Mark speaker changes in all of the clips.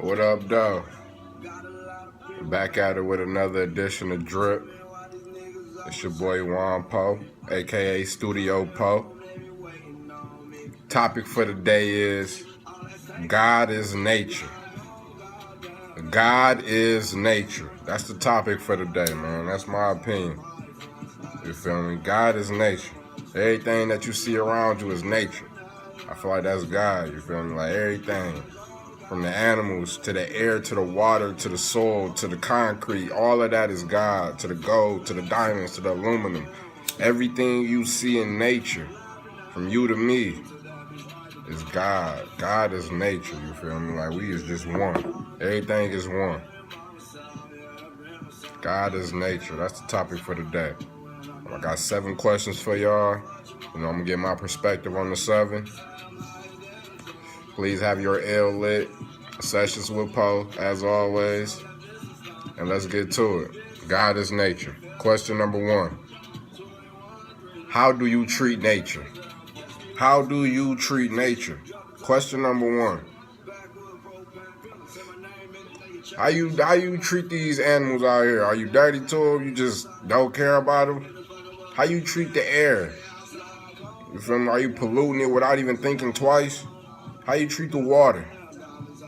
Speaker 1: What up, though? Back at it with another edition of Drip. It's your boy Juan Poe, aka Studio Poe. Topic for the day is God is nature. God is nature. That's the topic for the day, man. That's my opinion. You feel me? God is nature. Everything that you see around you is nature. I feel like that's God. You feel me? Like everything. From the animals, to the air, to the water, to the soil, to the concrete, all of that is God. To the gold, to the diamonds, to the aluminum. Everything you see in nature, from you to me, is God. God is nature, you feel me? Like we is just one. Everything is one. God is nature. That's the topic for the day. I got 7 questions for y'all. I'm going to get my perspective on the 7. Please have your L lit. Sessions with Poe, as always. And let's get to it. God is nature. Question number 1. How do you treat nature? How do you treat nature? Question number 1. How you treat these animals out here? Are you dirty to them? You just don't care about them? How you treat the air? You feel me? Are you polluting it without even thinking twice? How you treat the water?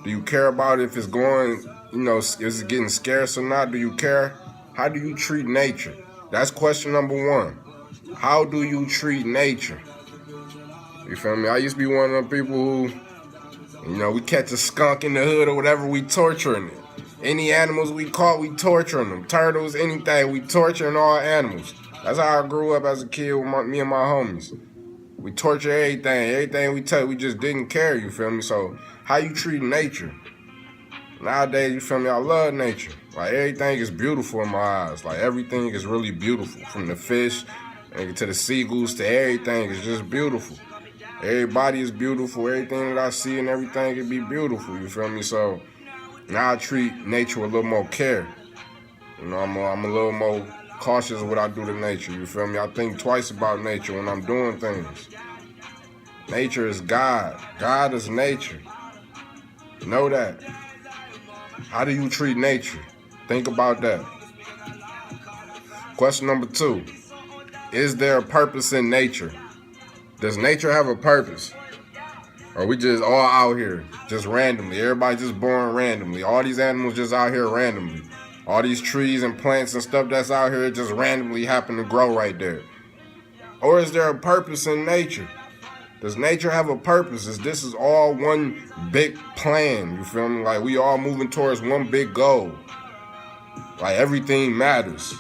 Speaker 1: Do you care about if it's going, is it getting scarce or not? Do you care? How do you treat nature? That's question number 1. How do you treat nature? You feel me? I used to be one of them people who, we catch a skunk in the hood or whatever, we torturing it. Any animals we caught, we torturing them. Turtles, anything, we torturing all animals. That's how I grew up as a kid with me and my homies. We torture everything. Everything we touch, we just didn't care, you feel me? So, how you treat nature? Nowadays, you feel me? I love nature. Like, everything is beautiful in my eyes. Like, everything is really beautiful. From the fish to the seagulls to everything is just beautiful. Everybody is beautiful. Everything that I see and everything can be beautiful, you feel me? So, now I treat nature with a little more care. I'm a little more cautious of what I do to nature, you feel me? I think twice about nature when I'm doing things. Nature is God. God is nature. Know that. How do you treat nature? Think about that. Question number 2. Is there a purpose in nature? Does nature have a purpose? Or are we just all out here, just randomly? Everybody just born randomly. All these animals just out here randomly. All these trees and plants and stuff that's out here just randomly happen to grow right there. Or is there a purpose in nature? Does nature have a purpose? This is all one big plan, you feel me? Like we all moving towards one big goal. Like everything matters.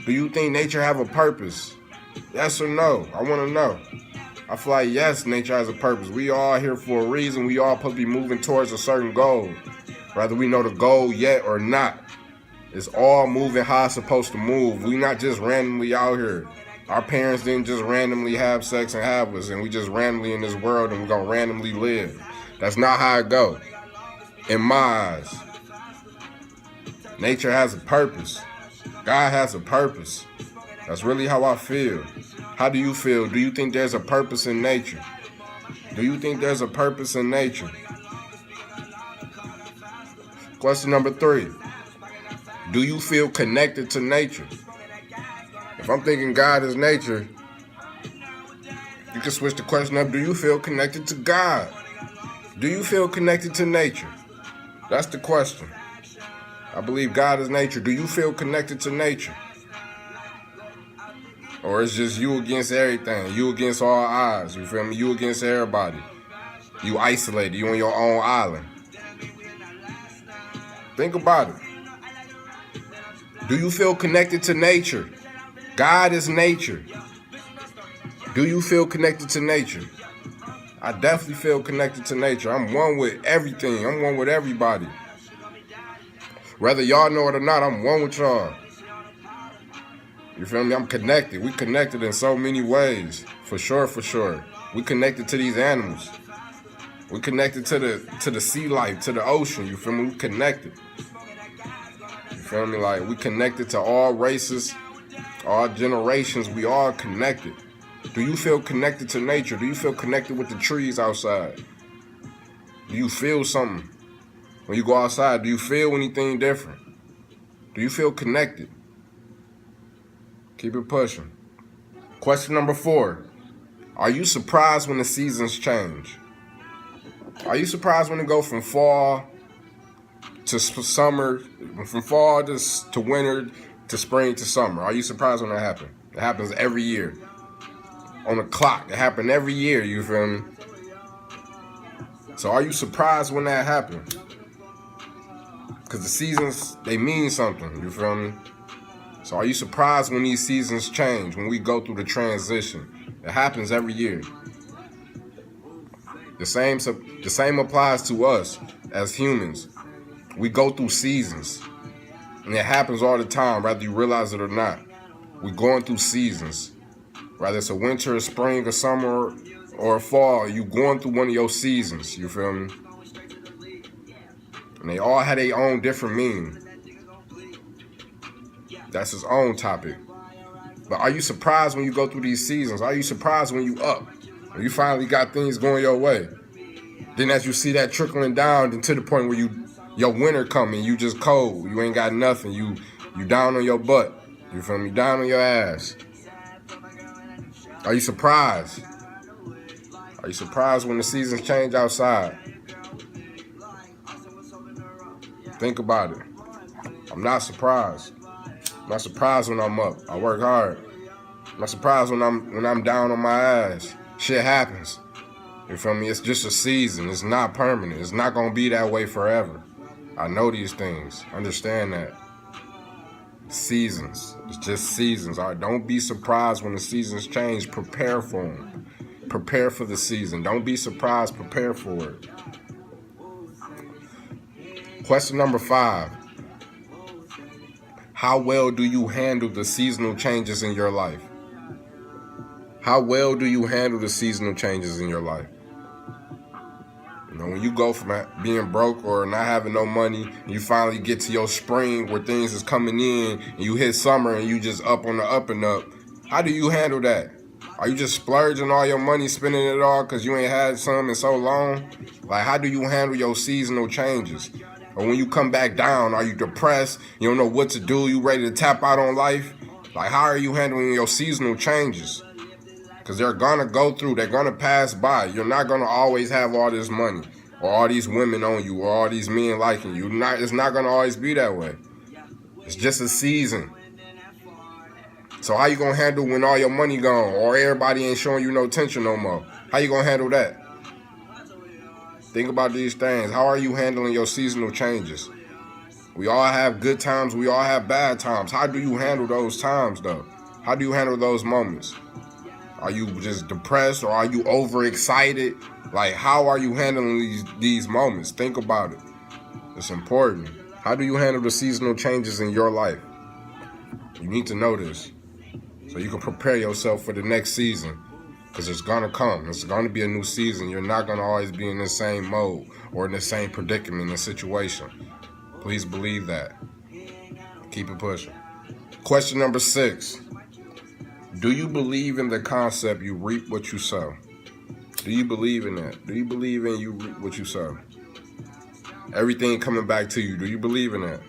Speaker 1: Do you think nature have a purpose? Yes or no? I want to know. I feel like yes, nature has a purpose. We all here for a reason. We all supposed to be moving towards a certain goal. Whether we know the goal yet or not. It's all moving how it's supposed to move. We not just randomly out here. Our parents didn't just randomly have sex and have us, and we just randomly in this world and we're going to randomly live. That's not how it go. In my eyes. Nature has a purpose. God has a purpose. That's really how I feel. How do you feel? Do you think there's a purpose in nature? Do you think there's a purpose in nature? Question number 3. Do you feel connected to nature? If I'm thinking God is nature, you can switch the question up. Do you feel connected to God? Do you feel connected to nature? That's the question. I believe God is nature. Do you feel connected to nature? Or it's just you against everything. You against all odds. You feel me? You against everybody. You isolated. You on your own island. Think about it. Do you feel connected to nature? God is nature. Do you feel connected to nature? I definitely feel connected to nature. I'm one with everything. I'm one with everybody. Whether y'all know it or not, I'm one with y'all. You feel me? I'm connected. We connected in so many ways. For sure, for sure. We connected to these animals. We connected to the sea life, to the ocean. You feel me? We connected. You feel me? Like, we connected to all races, all generations. We all connected. Do you feel connected to nature? Do you feel connected with the trees outside? Do you feel something? When you go outside, do you feel anything different? Do you feel connected? Keep it pushing. Question number 4. Are you surprised when the seasons change? Are you surprised when it go from fall to summer, from fall to winter to spring to summer? Are you surprised when that happens? It happens every year. On the clock, it happened every year, you feel me? So are you surprised when that happens? Because the seasons, they mean something, you feel me? So are you surprised when these seasons change, when we go through the transition? It happens every year. The same applies to us as humans. We go through seasons, and it happens all the time, whether you realize it or not. We're going through seasons. Whether it's a winter, a spring, a summer, or a fall, you going through one of your seasons, you feel me? And they all have their own different meaning. That's his own topic. But are you surprised when you go through these seasons? Are you surprised when you up? When you finally got things going your way? Then as you see that trickling down, then to the point where your winter coming, you just cold. You ain't got nothing. You down on your butt. You feel me? Down on your ass. Are you surprised? Are you surprised when the seasons change outside? Think about it. I'm not surprised. I'm not surprised when I'm up. I work hard. I'm not surprised when I'm down on my ass. Shit happens. You feel me? It's just a season. It's not permanent. It's not gonna be that way forever. I know these things. Understand that. Seasons. It's just seasons. All right. Don't be surprised when the seasons change. Prepare for them. Prepare for the season. Don't be surprised. Prepare for it. Question number 5. How well do you handle the seasonal changes in your life? How well do you handle the seasonal changes in your life? You know, when you go from being broke or not having no money, and you finally get to your spring where things is coming in, and you hit summer and you just up on the up and up, how do you handle that? Are you just splurging all your money, spending it all because you ain't had some in so long? Like, how do you handle your seasonal changes? Or when you come back down, are you depressed? You don't know what to do? You ready to tap out on life? Like, how are you handling your seasonal changes? Because they're going to go through. They're going to pass by. You're not going to always have all this money or all these women on you or all these men liking you. It's not going to always be that way. It's just a season. So how you going to handle when all your money gone or everybody ain't showing you no attention no more? How you going to handle that? Think about these things. How are you handling your seasonal changes? We all have good times. We all have bad times. How do you handle those times, though? How do you handle those moments? Are you just depressed or are you overexcited? Like, how are you handling these moments? Think about it. It's important. How do you handle the seasonal changes in your life? You need to know this so you can prepare yourself for the next season. Because it's going to come. It's going to be a new season. You're not going to always be in the same mode or in the same predicament and situation. Please believe that. Keep it pushing. Question number 6. Do you believe in the concept you reap what you sow? Do you believe in that? Do you believe in you reap what you sow? Everything coming back to you. Do you believe in that?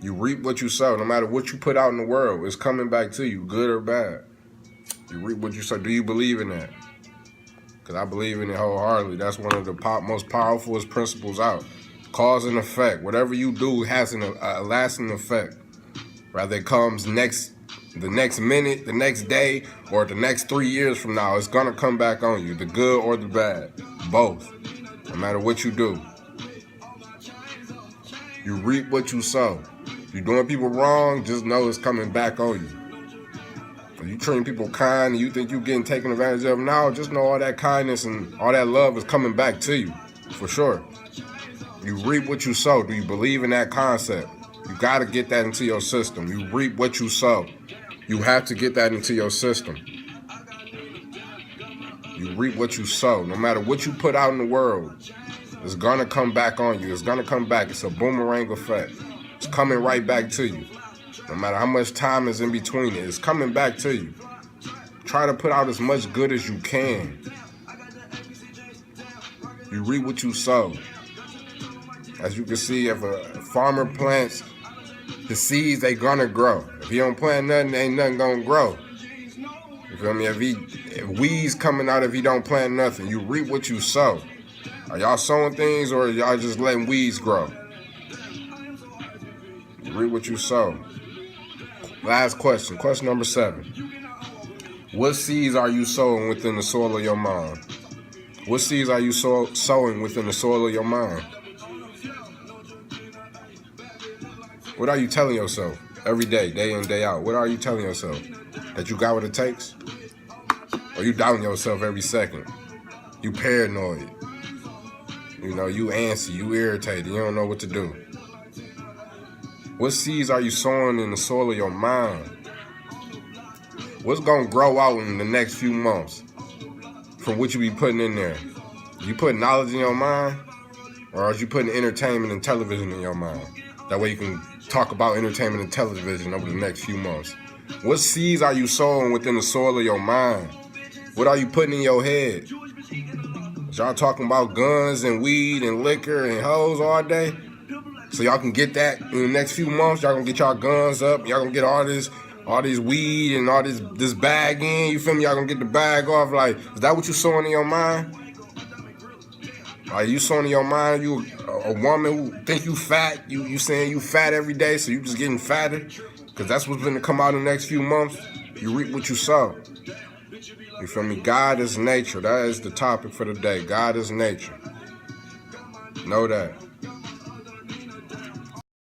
Speaker 1: You reap what you sow. No matter what you put out in the world, it's coming back to you, good or bad. You reap what you sow. Do you believe in that? Because I believe in it wholeheartedly. That's one of the most powerful principles out. Cause and effect. Whatever you do has a lasting effect. Whether it comes the next minute, the next day, or the next 3 years from now, it's going to come back on you. The good or the bad. Both. No matter what you do. You reap what you sow. If you're doing people wrong, just know it's coming back on you. If you treating people kind and you think you're getting taken advantage of now, just know all that kindness and all that love is coming back to you, for sure. You reap what you sow. Do you believe in that concept? You got to get that into your system. You reap what you sow. You have to get that into your system. You reap what you sow. No matter what you put out in the world, it's going to come back on you. It's going to come back. It's a boomerang effect. It's coming right back to you. No matter how much time is in between it, it's coming back to you. Try to put out as much good as you can. You reap what you sow. As you can see, if a farmer plants the seeds, they gonna grow. If he don't plant nothing, ain't nothing gonna grow. You feel me? If weeds coming out if he don't plant nothing, you reap what you sow. Are y'all sowing things or y'all just letting weeds grow? You reap what you sow. Last question. Question number 7. What seeds are you sowing within the soil of your mind? What seeds are you sowing within the soil of your mind? What are you telling yourself every day, day in, day out? What are you telling yourself? That you got what it takes? Or you doubting yourself every second? You paranoid. You know, you antsy, you irritated, you don't know what to do. What seeds are you sowing in the soil of your mind? What's going to grow out in the next few months from what you be putting in there? You put knowledge in your mind? Or are you putting entertainment and television in your mind? That way you can talk about entertainment and television over the next few months. What seeds are you sowing within the soil of your mind? What are you putting in your head? Y'all talking about guns and weed and liquor and hoes all day? So y'all can get that in the next few months. Y'all gonna get y'all guns up. Y'all gonna get all this weed and all this bag in. You feel me? Y'all gonna get the bag off. Like, is that what you sowing in your mind? Are you sowing in your mind? You a woman who think you fat? You saying you fat every day, so you just getting fatter? Because that's what's gonna come out in the next few months. You reap what you sow. You feel me? God is nature. That is the topic for the day. God is nature. Know that.